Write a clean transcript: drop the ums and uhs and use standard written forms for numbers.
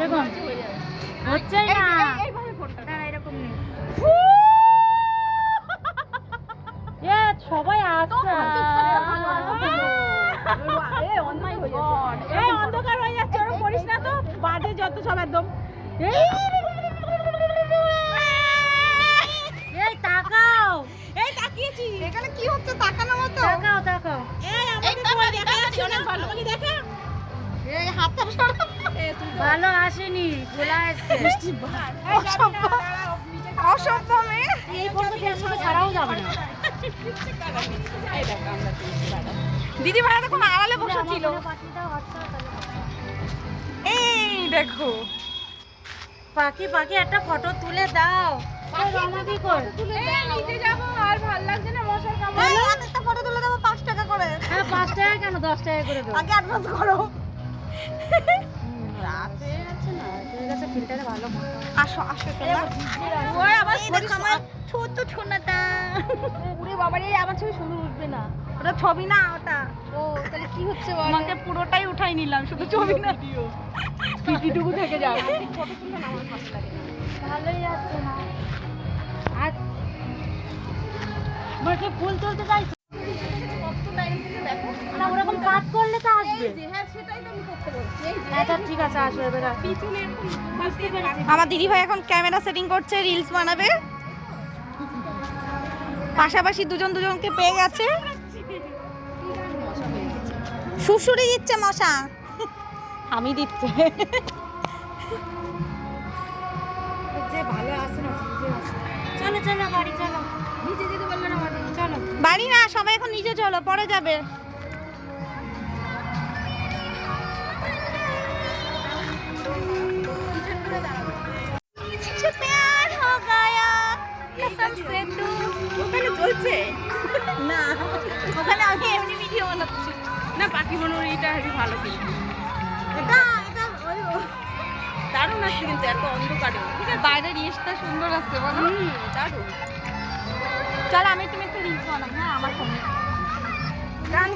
দেখুন হচ্ছে না এরকম সবাই আসছে অন্ধকার হয়ে যাচ্ছে ওরকম করিস না তো বাজে যত সব একদম এই তাকাও এই তাকিয়েছি এখানে কি হচ্ছে তাকানো মতো তাকাও তাকাও এই আমাদের দেখা যাচ্ছে অনেক ভালো আমাকে দেখা এই হাতটা সরা ভালো আসেনি খোলা আসছে অসভ্য মেয়ে এই ফটো ফেসবুকে ছাড়াও যাবে না দিদি ভাই তখন আড়ালে বসেছিল এই দেখো পাখি পাখি একটা ফটো তুলে দাও রমাদি কর নিতে যাব আর ভালো লাগছে না মশার কামড়ে একটা ফটো তুলে দেবো 5 টাকা করে হ্যাঁ 5 টাকা কেন 10 টাকা করে দাও আগে অ্যাডভান্স করো রাতে আছে না তোর কাছে ফিল্টারে ভালো আসো আসো ওই আবার শরীর আমার ছোট ছোনাটা ওরে বাবা রে আমার ছবি সুন্দর উঠবে না ওটা ছবি না ওটা ও তাহলে কি হচ্ছে বল আমাকে পুরোটাই উঠাই নিলাম শুধু ছবি না পিপিটুকু থেকে যাবে ফটো তুলতে না আমার ভালো লাগে ভালোই আসছে না আর বলছে ফুল তুলতে চাইছি না ওরকম কাট করলে তো আসবে হ্যাঁ সেটাই তো আমি করতে বলছি আচ্ছা ঠিক আছে আসো এবার পিছনে বুঝতে পেরেছি আমার দিদি ভাই এখন ক্যামেরা সেটিং করছে রিলস বানাবে পাশাপাশি দুজনকে পেয়ে গেছে সুসুরি দিচ্ছে মশা আমি দিচ্ছে যে ভালো আসে না চলো চলো বাড়ি চলো নিচে যেতে বললো না বাড়ি চলো বাড়ি না সবাই এখন নিচে চলো পরে যাবে ওখানে চলছে না ওখানে আমি এমনি ভিডিও বানাচ্ছি না পাখি বানানোর এটা হেবি ভালো কিন্তু এটা দারুণ আসছে কিন্তু এত অন্ধকারে ঠিক আছে বাইরের রিলসটা সুন্দর আসছে বলো দারুণ চল আমি তুমি একটা রিলস বানাই হ্যাঁ আমার সঙ্গে গান